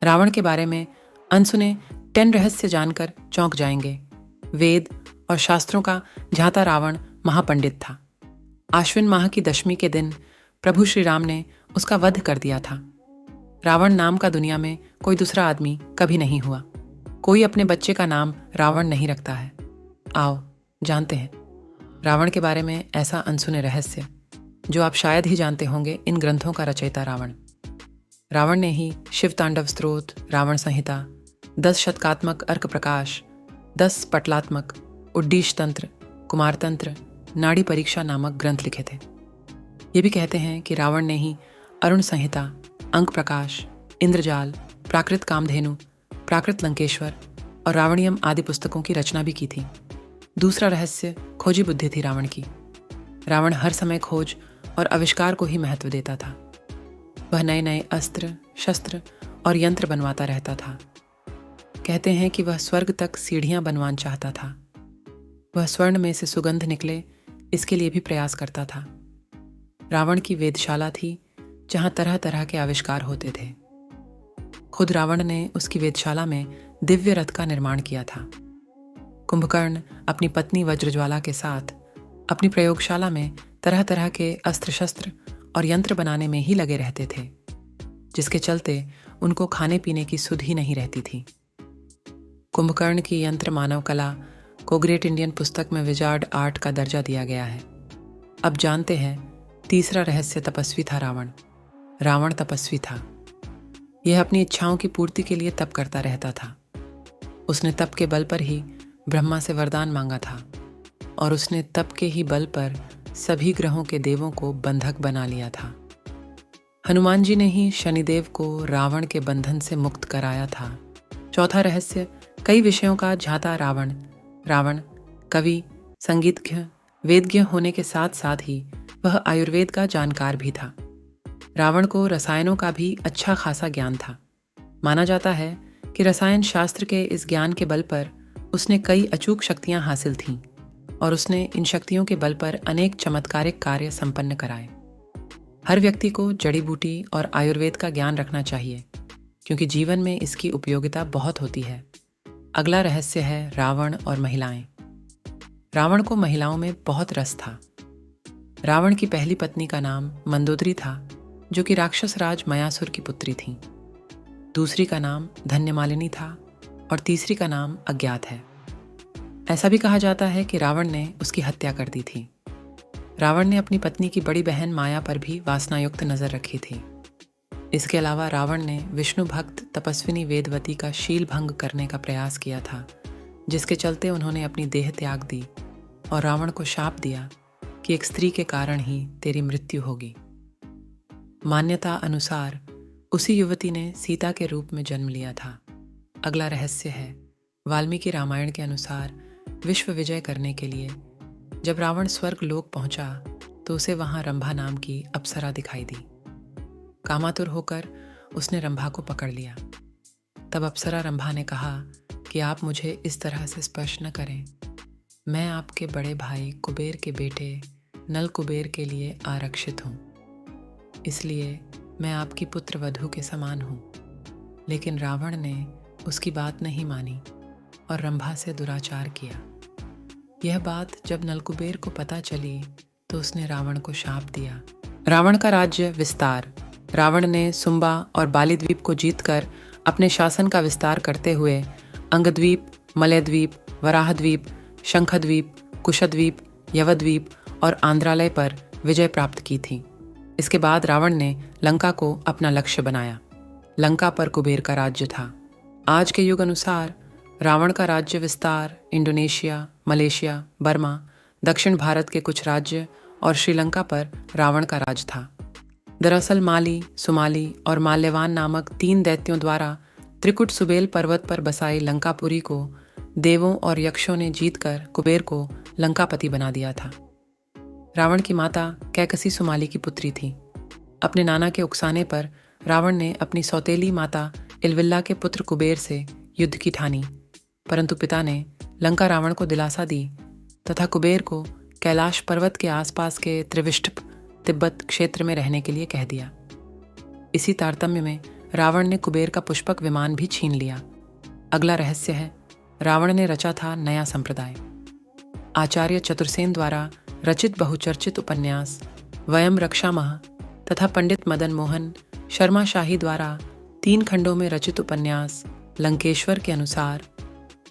रावण के बारे में अनसुने 10 रहस्य जानकर चौंक जाएंगे। वेद और शास्त्रों का झांता रावण महापंडित था। आश्विन माह की दशमी के दिन प्रभु श्री राम ने उसका वध कर दिया था। रावण नाम का दुनिया में कोई दूसरा आदमी कभी नहीं हुआ। कोई अपने बच्चे का नाम रावण नहीं रखता है। आओ जानते हैं रावण के बारे में ऐसा अनसुने रहस्य जो आप शायद ही जानते होंगे। इन ग्रंथों का रचयिता रावण। रावण ने ही शिव तांडव स्तोत्र, रावण संहिता, 10 शतकात्मक अर्क प्रकाश, 10 पटलात्मक, उड्डीश तंत्र, कुमार तंत्र, नाड़ी परीक्षा नामक ग्रंथ लिखे थे। ये भी कहते हैं कि रावण ने ही अरुण संहिता, अंक प्रकाश, इंद्रजाल, प्राकृत कामधेनु, प्राकृत लंकेश्वर और रावणियम आदि पुस्तकों की रचना भी की थी। दूसरा रहस्य खोजी बुद्धि थी रावण की। रावण हर समय खोज और आविष्कार को ही महत्व देता था। वह नए नए अस्त्र, शस्त्र और यंत्र बनवाता रहता था। कहते हैं कि वह स्वर्ग तक सीढ़ियां बनवाना चाहता था। वह स्वर्ण में से सुगंध निकले इसके लिए भी प्रयास करता था। रावण की वेदशाला थी जहां तरह तरह के आविष्कार होते थे। खुद रावण ने उसकी वेदशाला में दिव्य रथ का निर्माण किया था। कुंभकर्ण अपनी पत्नी वज्रज्वाला के साथ अपनी प्रयोगशाला में तरह तरह के अस्त्र शस्त्र और यंत्र बनाने में ही लगे रहते थे, जिसके चलते उनको खाने पीने की सुध ही नहीं रहती थी। कुंभकर्ण की यंत्र मानव कला को ग्रेट इंडियन पुस्तक में विजार्ड आर्ट का दर्जा दिया गया है। अब जानते हैं तीसरा रहस्य। तपस्वी था रावण। रावण तपस्वी था। यह अपनी इच्छाओं की पूर्ति के लिए तप करता रहता था। उसने तप के बल पर ही ब्रह्मा से वरदान मांगा था और उसने तप के ही बल पर सभी ग्रहों के देवों को बंधक बना लिया था। हनुमान जी ने ही शनिदेव को रावण के बंधन से मुक्त कराया था। चौथा रहस्य कई विषयों का झाता रावण। रावण कवि, संगीतज्ञ, वेदज्ञ होने के साथ साथ ही वह आयुर्वेद का जानकार भी था। रावण को रसायनों का भी अच्छा खासा ज्ञान था। माना जाता है कि रसायन शास्त्र के इस ज्ञान के बल पर उसने कई अचूक शक्तियां हासिल थीं और उसने इन शक्तियों के बल पर अनेक चमत्कारिक कार्य संपन्न कराए। हर व्यक्ति को जड़ी बूटी और आयुर्वेद का ज्ञान रखना चाहिए, क्योंकि जीवन में इसकी उपयोगिता बहुत होती है। अगला रहस्य है रावण और महिलाएं। रावण को महिलाओं में बहुत रस था। रावण की पहली पत्नी का नाम मंदोदरी था, जो कि राक्षस राज मयासुर की पुत्री थी। दूसरी का नाम धन्यमालिनी था और तीसरी का नाम अज्ञात है। ऐसा भी कहा जाता है कि रावण ने उसकी हत्या कर दी थी। रावण ने अपनी पत्नी की बड़ी बहन माया पर भी वासनायुक्त नजर रखी थी। इसके अलावा रावण ने विष्णु भक्त तपस्विनी वेदवती का शील भंग करने का प्रयास किया था, जिसके चलते उन्होंने अपनी देह त्याग दी और रावण को शाप दिया कि एक स्त्री के कारण ही तेरी मृत्यु होगी। मान्यता अनुसार उसी युवती ने सीता के रूप में जन्म लिया था। अगला रहस्य है वाल्मीकि रामायण के अनुसार विश्व विजय करने के लिए जब रावण स्वर्ग लोक पहुंचा तो उसे वहां रंभा नाम की अप्सरा दिखाई दी। कामातुर होकर उसने रंभा को पकड़ लिया। तब अप्सरा रंभा ने कहा कि आप मुझे इस तरह से स्पर्श न करें। मैं आपके बड़े भाई कुबेर के बेटे नल कुबेर के लिए आरक्षित हूँ, इसलिए मैं आपकी पुत्र वधू के समान हूँ। लेकिन रावण ने उसकी बात नहीं मानी और रंभा से दुराचार किया। यह बात जब नलकुबेर को पता चली तो उसने रावण को शाप दिया। रावण का राज्य विस्तार। रावण ने सुंबा और बाली द्वीप को जीतकर अपने शासन का विस्तार करते हुए अंगद्वीप, मलयद्वीप, वराहद्वीप, शंखद्वीप, कुशद्वीप, यवद्वीप और आंध्रालय पर विजय प्राप्त की थी। इसके बाद रावण ने लंका को अपना लक्ष्य बनाया। लंका पर कुबेर का राज्य था। आज के युग अनुसार रावण का राज्य विस्तार इंडोनेशिया, मलेशिया, बर्मा, दक्षिण भारत के कुछ राज्य और श्रीलंका पर रावण का राज था। दरअसल माली, सुमाली और माल्यवान नामक 3 दैत्यों द्वारा त्रिकुट सुबेल पर्वत पर बसाई लंकापुरी को देवों और यक्षों ने जीतकर कुबेर को लंकापति बना दिया था। रावण की माता कैकसी सुमाली की पुत्री थी। अपने नाना के उकसाने पर रावण ने अपनी सौतेली माता इलविल्ला के पुत्र कुबेर से युद्ध की ठानी, परंतु पिता ने लंका रावण को दिलासा दी तथा कुबेर को कैलाश पर्वत के आसपास के त्रिविष्टप तिब्बत क्षेत्र में रहने के लिए कह दिया। इसी तारतम्य में रावण ने कुबेर का पुष्पक विमान भी छीन लिया। अगला रहस्य है, रावण ने रचा था नया संप्रदाय। आचार्य चतुर्सेन द्वारा रचित बहुचर्चित उपन्यास वयम रक्षामः तथा पंडित मदन मोहन शर्मा शाही द्वारा 3 खंडों में रचित उपन्यास लंकेश्वर के अनुसार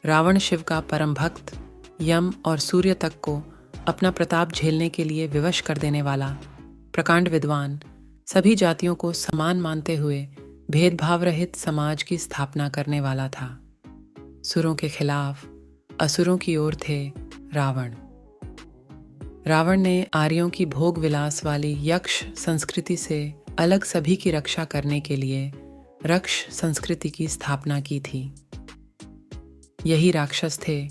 रावण शिव का परम भक्त, यम और सूर्य तक को अपना प्रताप झेलने के लिए विवश कर देने वाला, प्रकांड विद्वान, सभी जातियों को समान मानते हुए भेदभाव रहित समाज की स्थापना करने वाला था। सुरों के खिलाफ असुरों की ओर थे रावण। रावण ने आर्यों की भोग विलास वाली यक्ष संस्कृति से अलग सभी की रक्षा करने के लिए रक्ष संस्कृति की स्थापना की थी। यही राक्षस थे